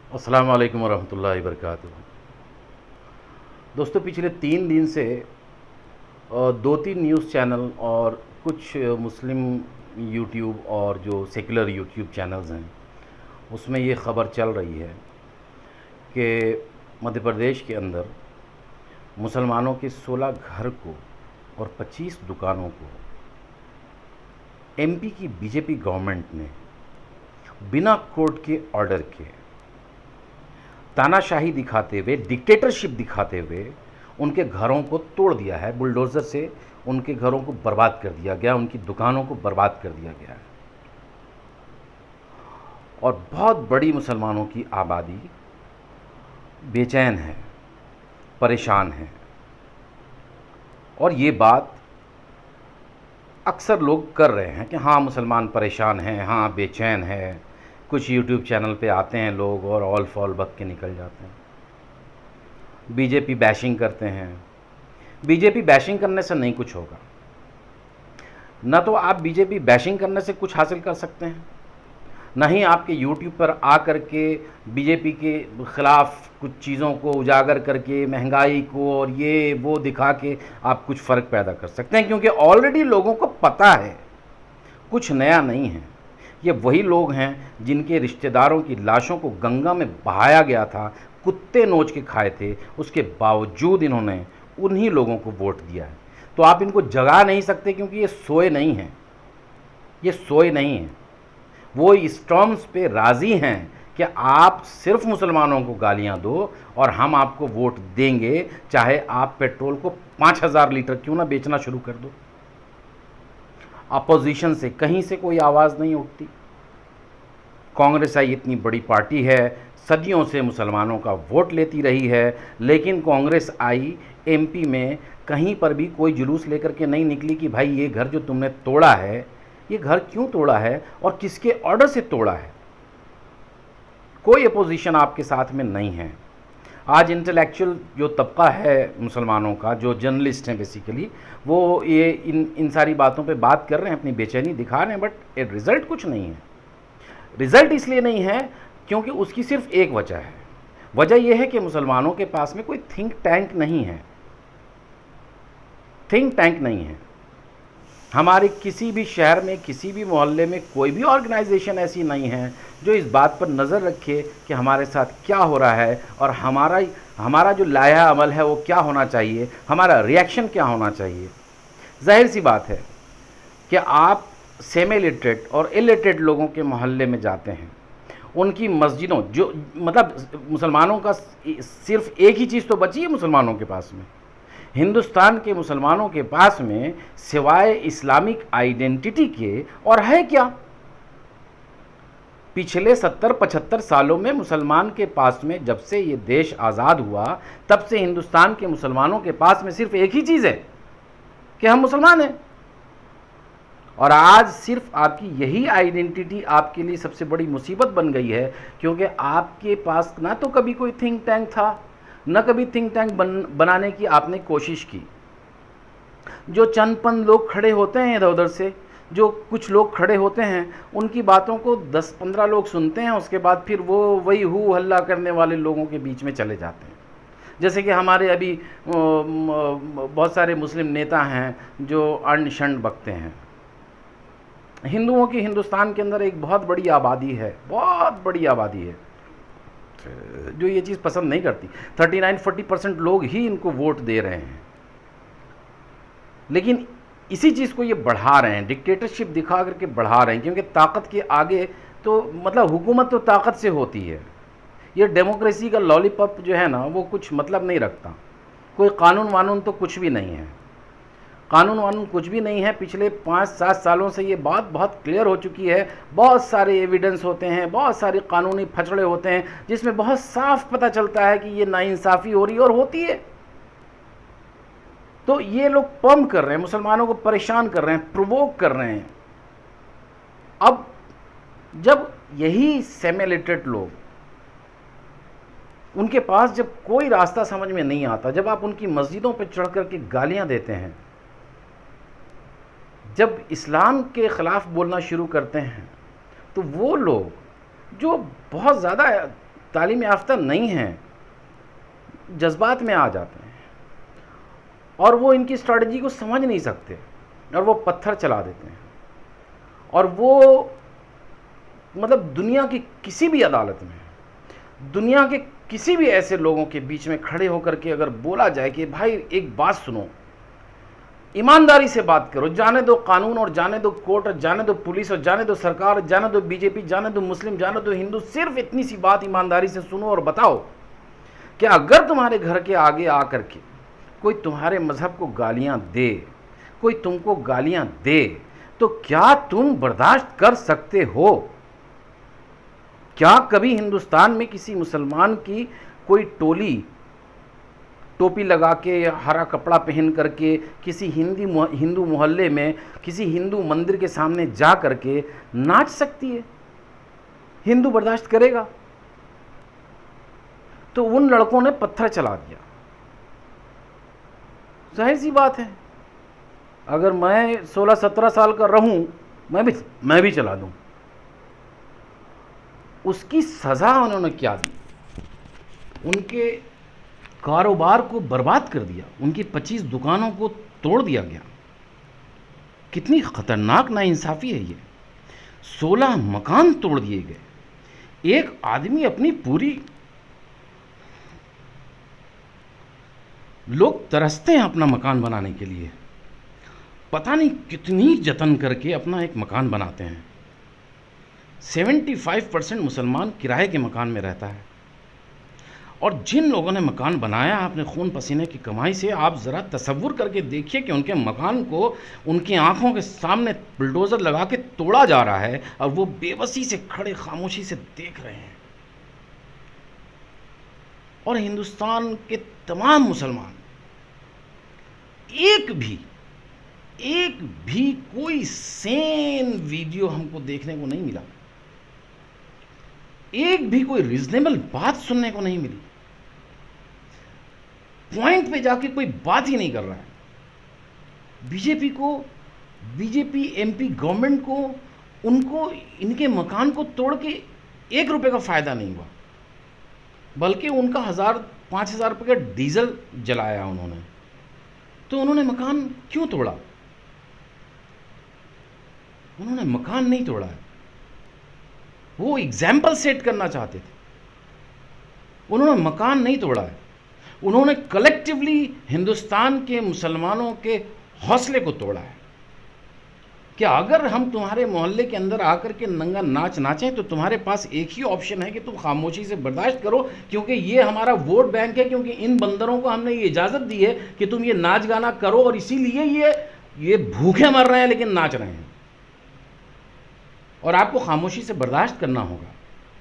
अस्सलाम वालेकुम वरहमतुल्लाहि वबरकातुहू। दोस्तों, पिछले 3 दिन से दो तीन न्यूज़ चैनल और कुछ मुस्लिम यूट्यूब और जो सेकुलर यूट्यूब चैनल्स हैं उसमें ये ख़बर चल रही है कि मध्य प्रदेश के अंदर मुसलमानों के 16 घर को और 25 दुकानों को एमपी की बीजेपी गवर्नमेंट ने बिना कोर्ट के ऑर्डर के तानाशाही दिखाते हुए, डिक्टेटरशिप दिखाते हुए उनके घरों को तोड़ दिया है। बुलडोज़र से उनके घरों को बर्बाद कर दिया गया, उनकी दुकानों को बर्बाद कर दिया गया है। और बहुत बड़ी मुसलमानों की आबादी बेचैन है, परेशान है। और ये बात अक्सर लोग कर रहे हैं कि हाँ, मुसलमान परेशान हैं, हाँ बेचैन है। कुछ यूट्यूब चैनल पे आते हैं लोग और ऑल फॉल बक के निकल जाते हैं। बीजेपी बैशिंग करते हैं। बीजेपी बैशिंग करने से नहीं कुछ होगा। ना तो आप बीजेपी बैशिंग करने से कुछ हासिल कर सकते हैं, ना ही आपके यूट्यूब पर आ कर के बीजेपी के ख़िलाफ़ कुछ चीज़ों को उजागर करके, महंगाई को और ये वो दिखा के आप कुछ फ़र्क पैदा कर सकते हैं, क्योंकि ऑलरेडी लोगों को पता है, कुछ नया नहीं है। ये वही लोग हैं जिनके रिश्तेदारों की लाशों को गंगा में बहाया गया था, कुत्ते नोच के खाए थे, उसके बावजूद इन्होंने उन्हीं लोगों को वोट दिया है। तो आप इनको जगा नहीं सकते, क्योंकि ये सोए नहीं हैं, ये सोए नहीं हैं। वो इस टर्म्स पे राज़ी हैं कि आप सिर्फ मुसलमानों को गालियां दो और हम आपको वोट देंगे, चाहे आप पेट्रोल को 5,000 लीटर क्यों ना बेचना शुरू कर दो। अपोजिशन से कहीं से कोई आवाज़ नहीं उठती। कांग्रेस आई इतनी बड़ी पार्टी है, सदियों से मुसलमानों का वोट लेती रही है, लेकिन कांग्रेस आई एमपी में कहीं पर भी कोई जुलूस लेकर के नहीं निकली कि भाई ये घर जो तुमने तोड़ा है, ये घर क्यों तोड़ा है और किसके ऑर्डर से तोड़ा है। कोई अपोजिशन आपके साथ में नहीं है। आज इंटेलेक्चुअल जो तबका है मुसलमानों का, जो जर्नलिस्ट हैं बेसिकली, वो ये इन सारी बातों पे बात कर रहे हैं, अपनी बेचैनी दिखा रहे हैं, बट रिज़ल्ट कुछ नहीं है। रिज़ल्ट इसलिए नहीं है क्योंकि उसकी सिर्फ एक वजह है। वजह यह है कि मुसलमानों के पास में कोई थिंक टैंक नहीं है। थिंक टैंक नहीं है। हमारे किसी भी शहर में, किसी भी मोहल्ले में कोई भी ऑर्गेनाइजेशन ऐसी नहीं है जो इस बात पर नज़र रखे कि हमारे साथ क्या हो रहा है और हमारा जो लाया अमल है वो क्या होना चाहिए, हमारा रिएक्शन क्या होना चाहिए। जाहिर सी बात है कि आप सेमी लिटरेट और इलिटरेट लोगों के मोहल्ले में जाते हैं, उनकी मस्जिदों, जो मतलब मुसलमानों का सिर्फ एक ही चीज़ तो बची है मुसलमानों के पास में, हिंदुस्तान के मुसलमानों के पास में सिवाय इस्लामिक आइडेंटिटी के और है क्या। पिछले 70-75 सालों में मुसलमान के पास में, जब से ये देश आज़ाद हुआ तब से हिंदुस्तान के मुसलमानों के पास में सिर्फ एक ही चीज़ है कि हम मुसलमान हैं। और आज सिर्फ आपकी यही आइडेंटिटी आपके लिए सबसे बड़ी मुसीबत बन गई है, क्योंकि आपके पास ना तो कभी कोई थिंक टैंक था, न कभी थिंक टैंक बनाने की आपने कोशिश की। जो चंद लोग खड़े होते हैं इधर उधर से, जो कुछ लोग खड़े होते हैं, उनकी बातों को 10-15 लोग सुनते हैं, उसके बाद फिर वो वही हू हल्ला करने वाले लोगों के बीच में चले जाते हैं। जैसे कि हमारे अभी बहुत सारे मुस्लिम नेता हैं जो अर्ण शंड बकते हैं। हिंदुओं की हिंदुस्तान के अंदर एक बहुत बड़ी आबादी है, बहुत बड़ी आबादी है जो ये चीज़ पसंद नहीं करती। 39-40% लोग ही इनको वोट दे रहे हैं, लेकिन इसी चीज़ को ये बढ़ा रहे हैं, डिक्टेटरशिप दिखा करके बढ़ा रहे हैं, क्योंकि ताकत के आगे तो मतलब हुकूमत तो ताकत से होती है। ये डेमोक्रेसी का लॉलीपॉप जो है ना, वो कुछ मतलब नहीं रखता। कोई कानून वानून तो कुछ भी नहीं है, कानून वानून कुछ भी नहीं है। पिछले 5-7 सालों से ये बात बहुत क्लियर हो चुकी है। बहुत सारे एविडेंस होते हैं, बहुत सारे कानूनी फचड़े होते हैं, जिसमें बहुत साफ पता चलता है कि ये नाइंसाफ़ी हो रही है और होती है। तो ये लोग पंप कर रहे हैं, मुसलमानों को परेशान कर रहे हैं, प्रोवोक कर रहे हैं। अब जब यही सेमी लिटरेट लोग, उनके पास जब कोई रास्ता समझ में नहीं आता, जब आप उनकी मस्जिदों पर चढ़ करके गालियां देते हैं, जब इस्लाम के ख़िलाफ़ बोलना शुरू करते हैं, तो वो लोग जो बहुत ज़्यादा तालीम याफ्ता नहीं हैं, जज्बात में आ जाते हैं और वो इनकी स्ट्रैटेजी को समझ नहीं सकते और वो पत्थर चला देते हैं। और वो मतलब दुनिया की किसी भी अदालत में, दुनिया के किसी भी ऐसे लोगों के बीच में खड़े होकर के अगर बोला जाए कि भाई एक बात सुनो, ईमानदारी से बात करो, जाने दो कानून और जाने दो कोर्ट और जाने दो पुलिस और जाने दो सरकार, जाने दो बीजेपी, जाने दो मुस्लिम, जाने दो हिंदू, सिर्फ इतनी सी बात ईमानदारी से सुनो और बताओ कि अगर तुम्हारे घर के आगे आकर के कोई तुम्हारे मजहब को गालियां दे, कोई तुमको गालियां दे, तो क्या तुम बर्दाश्त कर सकते हो? क्या कभी हिंदुस्तान में किसी मुसलमान की कोई टोली टोपी लगा के, हरा कपड़ा पहन करके किसी हिंदू मोहल्ले में, किसी हिंदू मंदिर के सामने जा करके नाच सकती है? हिंदू बर्दाश्त करेगा? तो उन लड़कों ने पत्थर चला दिया। जाहिर सी बात है, अगर मैं 16-17 साल का रहूं, मैं भी चला दूं। उसकी सज़ा उन्होंने क्या दी? उनके कारोबार को बर्बाद कर दिया, उनकी 25 दुकानों को तोड़ दिया गया। कितनी खतरनाक नाइंसाफ़ी है ये। 16 मकान तोड़ दिए गए। एक आदमी अपनी पूरी, लोग तरसते हैं अपना मकान बनाने के लिए, पता नहीं कितनी जतन करके अपना एक मकान बनाते हैं। 75% मुसलमान किराए के मकान में रहता है। और जिन लोगों ने मकान बनाया अपने खून पसीने की कमाई से, आप ज़रा तसव्वुर करके देखिए कि उनके मकान को उनकी आंखों के सामने बुलडोज़र लगा के तोड़ा जा रहा है और वो बेबसी से खड़े खामोशी से देख रहे हैं। और हिंदुस्तान के तमाम मुसलमान, एक भी कोई सेन वीडियो हमको देखने को नहीं मिला, एक भी कोई रीजनेबल बात सुनने को नहीं मिली। पॉइंट पे जाके कोई बात ही नहीं कर रहा है। बीजेपी एमपी गवर्नमेंट को, उनको इनके मकान को तोड़ के 1 रुपए का फायदा नहीं हुआ, बल्कि उनका 5,000 रुपये का डीजल जलाया उन्होंने। तो उन्होंने मकान क्यों तोड़ा? उन्होंने मकान नहीं तोड़ा है, वो एग्जाम्पल सेट करना चाहते थे। उन्होंने मकान नहीं तोड़ा है, उन्होंने कलेक्टिवली हिंदुस्तान के मुसलमानों के हौसले को तोड़ा है। क्या अगर हम तुम्हारे मोहल्ले के अंदर आकर के नंगा नाच नाचें तो तुम्हारे पास एक ही ऑप्शन है कि तुम खामोशी से बर्दाश्त करो, क्योंकि ये हमारा वोट बैंक है, क्योंकि इन बंदरों को हमने ये इजाज़त दी है कि तुम ये नाच गाना करो और इसीलिए ये भूखे मर रहे हैं लेकिन नाच रहे हैं, और आपको खामोशी से बर्दाश्त करना होगा।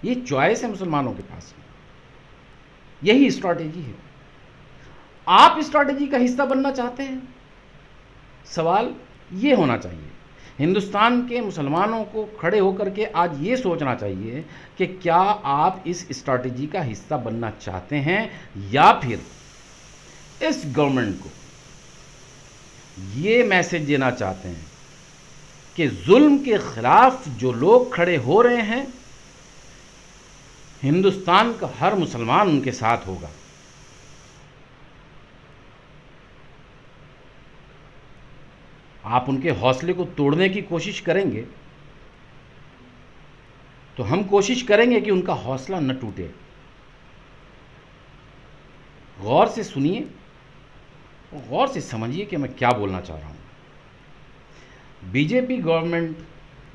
ये चॉइस है मुसलमानों के पास, यही स्ट्रैटेजी है। आप स्ट्रैटेजी का हिस्सा बनना चाहते हैं? सवाल ये होना चाहिए, हिंदुस्तान के मुसलमानों को खड़े होकर के आज ये सोचना चाहिए कि क्या आप इस स्ट्रैटेजी का हिस्सा बनना चाहते हैं, या फिर इस गवर्नमेंट को ये मैसेज देना चाहते हैं कि जुल्म के खिलाफ जो लोग खड़े हो रहे हैं, हिंदुस्तान का हर मुसलमान उनके साथ होगा। आप उनके हौसले को तोड़ने की कोशिश करेंगे तो हम कोशिश करेंगे कि उनका हौसला न टूटे। गौर से सुनिए, गौर से समझिए कि मैं क्या बोलना चाह रहा हूं। बीजेपी गवर्नमेंट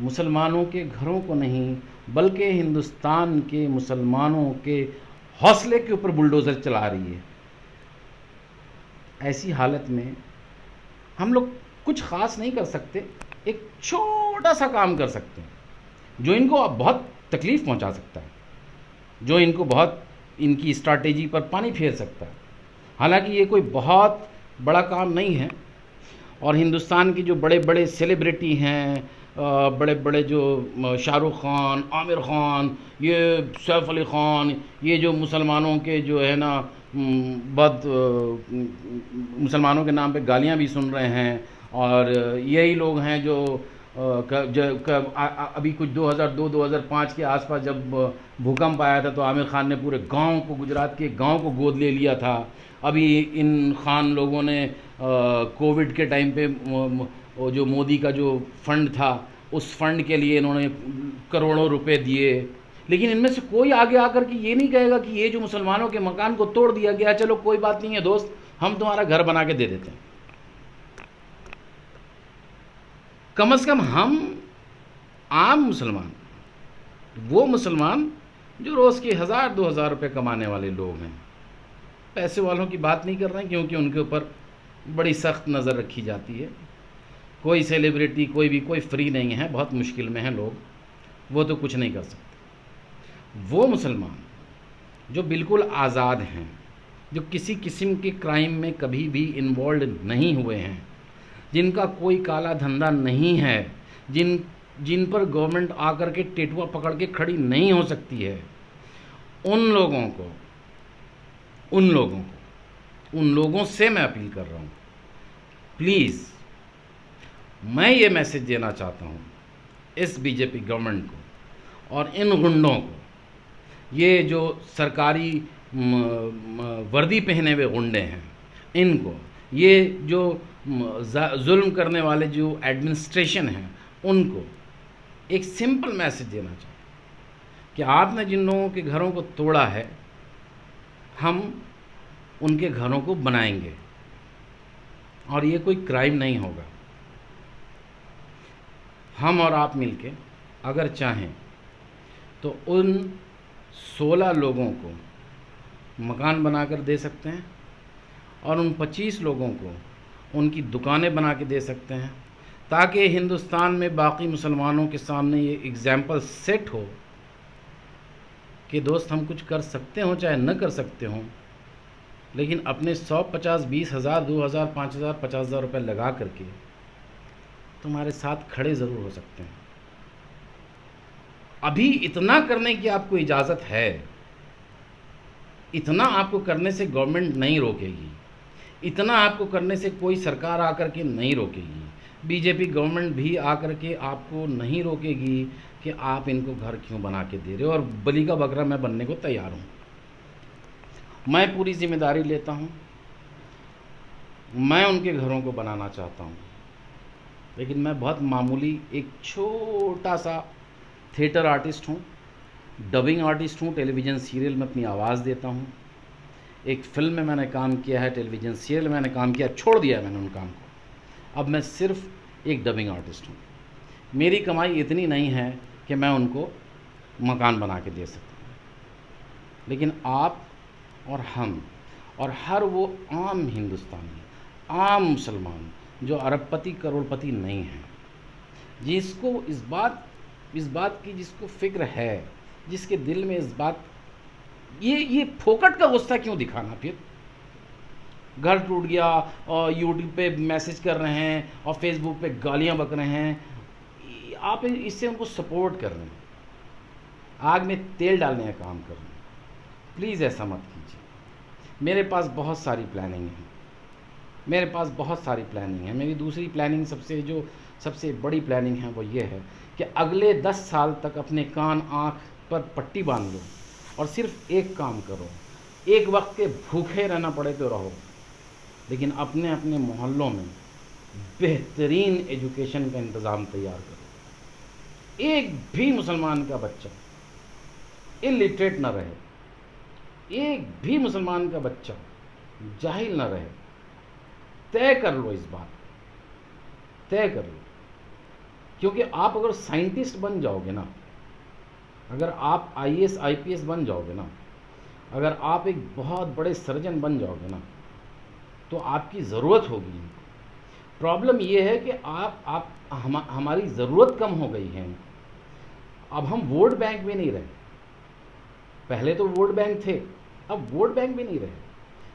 मुसलमानों के घरों को नहीं, बल्कि हिंदुस्तान के मुसलमानों के हौसले के ऊपर बुलडोज़र चला रही है। ऐसी हालत में हम लोग कुछ ख़ास नहीं कर सकते, एक छोटा सा काम कर सकते हैं जो इनको अब बहुत तकलीफ़ पहुंचा सकता है, जो इनको बहुत इनकी स्ट्रैटेजी पर पानी फेर सकता है। हालांकि ये कोई बहुत बड़ा काम नहीं है, और हिंदुस्तान की जो बड़े बड़े सेलिब्रिटी हैं, बड़े बड़े जो शाहरुख खान, आमिर खान, ये सैफ अली ख़ान, ये जो मुसलमानों के जो है ना मुसलमानों के नाम पे गालियां भी सुन रहे हैं, और यही लोग हैं जो अभी कुछ 2002-2005 के आसपास जब भूकंप आया था तो आमिर खान ने पूरे गांव को, गुजरात के गांव को गोद ले लिया था। अभी इन खान लोगों ने कोविड के टाइम पे वो जो मोदी का जो फंड था उस फंड के लिए इन्होंने करोड़ों रुपए दिए। लेकिन इनमें से कोई आगे आकर के ये नहीं कहेगा कि ये जो मुसलमानों के मकान को तोड़ दिया गया, चलो कोई बात नहीं है दोस्त, हम तुम्हारा घर बना के दे देते हैं। कम से कम हम आम मुसलमान, वो मुसलमान जो रोज़ के 1000-2000 रुपये कमाने वाले लोग हैं, पैसे वालों की बात नहीं कर रहे हैं क्योंकि उनके ऊपर बड़ी सख्त नज़र रखी जाती है। कोई सेलिब्रिटी, कोई फ्री नहीं है, बहुत मुश्किल में है लोग, वो तो कुछ नहीं कर सकते। वो मुसलमान जो बिल्कुल आज़ाद हैं, जो किसी किस्म के क्राइम में कभी भी इन्वॉल्व नहीं हुए हैं, जिनका कोई काला धंधा नहीं है, जिन पर गवर्नमेंट आकर के टेटुआ पकड़ के खड़ी नहीं हो सकती है, उन लोगों से मैं अपील कर रहा हूँ, प्लीज़ मैं ये मैसेज देना चाहता हूँ इस बीजेपी गवर्नमेंट को और इन गुंडों को, ये जो सरकारी वर्दी पहने हुए गुंडे हैं इनको, ये जो जुल्म करने वाले जो एडमिनिस्ट्रेशन हैं उनको एक सिंपल मैसेज देना चाहता हूँ कि आपने जिन लोगों के घरों को तोड़ा है, हम उनके घरों को बनाएंगे और ये कोई क्राइम नहीं होगा। हम और आप मिलके अगर चाहें तो उन 16 लोगों को मकान बनाकर दे सकते हैं और उन 25 लोगों को उनकी दुकानें बना के दे सकते हैं, ताकि हिंदुस्तान में बाकी मुसलमानों के सामने ये एग्ज़ाम्पल सेट हो कि दोस्त हम कुछ कर सकते हो चाहे न कर सकते हो, लेकिन अपने 100, 50, 20 हज़ार, 2,000, 5,000, 50,000 रुपये लगा करके तुम्हारे साथ खड़े ज़रूर हो सकते हैं। अभी इतना करने की आपको इजाज़त है, इतना आपको करने से गवर्नमेंट नहीं रोकेगी, इतना आपको करने से कोई सरकार आकर के नहीं रोकेगी, बीजेपी गवर्नमेंट भी आकर के आपको नहीं रोकेगी कि आप इनको घर क्यों बना के दे रहे हो। और बलि का बकरा मैं बनने को तैयार हूँ, मैं पूरी जिम्मेदारी लेता हूँ, मैं उनके घरों को बनाना चाहता हूँ, लेकिन मैं बहुत मामूली एक छोटा सा थिएटर आर्टिस्ट हूँ, डबिंग आर्टिस्ट हूँ, टेलीविज़न सीरियल में अपनी आवाज़ देता हूँ, एक फ़िल्म में मैंने काम किया है, टेलीविज़न सीरियल में मैंने काम किया, छोड़ दिया मैंने उन काम को, अब मैं सिर्फ एक डबिंग आर्टिस्ट हूँ। मेरी कमाई इतनी नहीं है कि मैं उनको मकान बना के दे सकता हूँ, लेकिन आप और हम और हर वो आम हिंदुस्तानी, आम मुसलमान जो अरबपति करोड़पति नहीं है, जिसको इस बात की जिसको फ़िक्र है, जिसके दिल में इस बात, ये फोकट का गुस्सा क्यों दिखाना? फिर घर टूट गया और यूट्यूब पे मैसेज कर रहे हैं और फेसबुक पे गालियां बक रहे हैं, आप इससे उनको सपोर्ट कर रहे हैं, आग में तेल डालने का काम कर रहे हैं। प्लीज़ ऐसा मत कीजिए। मेरे पास बहुत सारी प्लानिंग है, मेरी दूसरी प्लानिंग सबसे बड़ी प्लानिंग है वो ये है कि अगले 10 साल तक अपने कान आँख पर पट्टी बांध लो और सिर्फ एक काम करो, एक वक्त के भूखे रहना पड़े तो रहो, लेकिन अपने अपने मोहल्लों में बेहतरीन एजुकेशन का इंतज़ाम तैयार करो। एक भी मुसलमान का बच्चा इलिटरेट न रहे, एक भी मुसलमान का बच्चा जाहिल न रहे। तय कर लो, इस बात तय कर लो, क्योंकि आप अगर साइंटिस्ट बन जाओगे ना, अगर आप IAS IPS बन जाओगे ना, अगर आप एक बहुत बड़े सर्जन बन जाओगे ना, तो आपकी ज़रूरत होगी। प्रॉब्लम ये है कि हमारी ज़रूरत कम हो गई है। अब हम वोट बैंक में नहीं रहे, पहले तो वोट बैंक थे, अब वोट बैंक में नहीं रहे,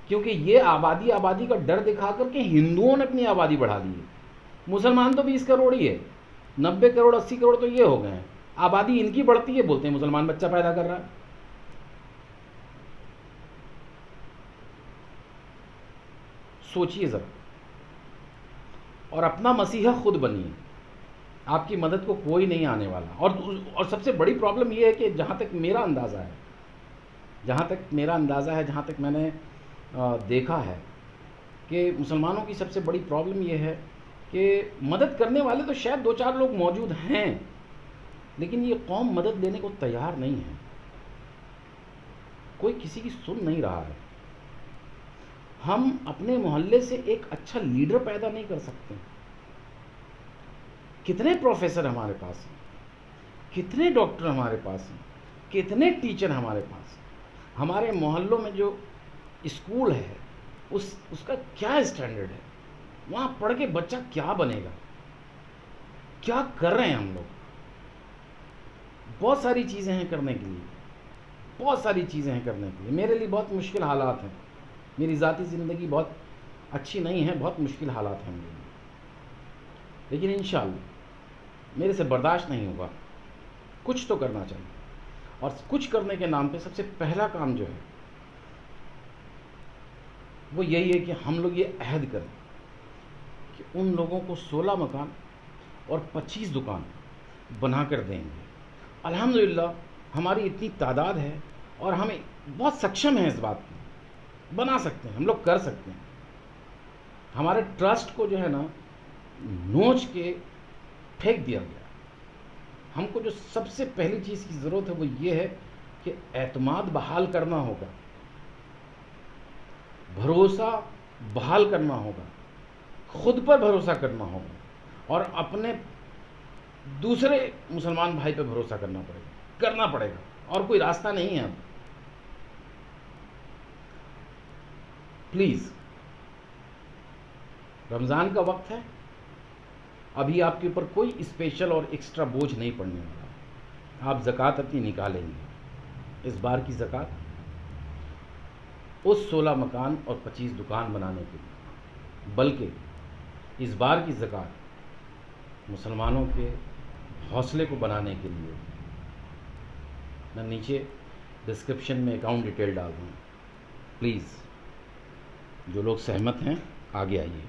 क्योंकि ये आबादी का डर दिखा करके हिंदुओं ने अपनी आबादी बढ़ा दी है। मुसलमान तो 20 करोड़ ही है, 90 करोड़ 80 करोड़ तो ये हो गए हैं, आबादी इनकी बढ़ती है, बोलते हैं मुसलमान बच्चा पैदा कर रहा है। सोचिए ज़रा और अपना मसीहा खुद बनिए। आपकी मदद को कोई नहीं आने वाला। और सबसे बड़ी प्रॉब्लम ये है कि जहाँ तक मेरा अंदाज़ा है, जहाँ तक मैंने देखा है कि मुसलमानों की सबसे बड़ी प्रॉब्लम ये है कि मदद करने वाले तो शायद 2-4 लोग मौजूद हैं, लेकिन ये कौम मदद देने को तैयार नहीं है। कोई किसी की सुन नहीं रहा है। हम अपने मोहल्ले से एक अच्छा लीडर पैदा नहीं कर सकते। कितने प्रोफेसर हमारे पास हैं, कितने डॉक्टर हमारे पास हैं, कितने टीचर हमारे पास हैं। हमारे मोहल्लों में जो स्कूल है उसका क्या स्टैंडर्ड है, वहाँ पढ़ के बच्चा क्या बनेगा, क्या कर रहे हैं हम लोग। बहुत सारी चीज़ें हैं करने के लिए, बहुत सारी चीज़ें हैं करने के लिए। मेरे लिए बहुत मुश्किल हालात हैं, मेरी ज़ाती ज़िंदगी बहुत अच्छी नहीं है, बहुत मुश्किल हालात हैं मेरे लिए, लेकिन इंशाअल्लाह मेरे से बर्दाश्त नहीं होगा। कुछ तो करना चाहिए, और कुछ करने के नाम पे सबसे पहला काम जो है वो यही है कि हम लोग ये अहद करें कि उन लोगों को 16 मकान और 25 दुकान बना कर देंगे। अल्हम्दुलिल्लाह हमारी इतनी तादाद है और हम बहुत सक्षम हैं इस बात की, बना सकते हैं, हम लोग कर सकते हैं। हमारे ट्रस्ट को जो है ना नोच के फेंक दिया गया। हमको जो सबसे पहली चीज़ की ज़रूरत है वो ये है कि एतमाद बहाल करना होगा, भरोसा बहाल करना होगा, खुद पर भरोसा करना होगा, और अपने दूसरे मुसलमान भाई पर भरोसा करना पड़ेगा, और कोई रास्ता नहीं है अब। प्लीज़, रमज़ान का वक्त है, अभी आपके ऊपर कोई स्पेशल और एक्स्ट्रा बोझ नहीं पड़ने वाला है। आप ज़कात अपनी निकालेंगे। इस बार की ज़कात उस 16 मकान और 25 दुकान बनाने के लिए, बल्कि इस बार की ज़कात मुसलमानों के हौसले को बनाने के लिए। मैं नीचे डिस्क्रिप्शन में अकाउंट डिटेल डाल दूँ, प्लीज़ जो लोग सहमत हैं आगे आइए।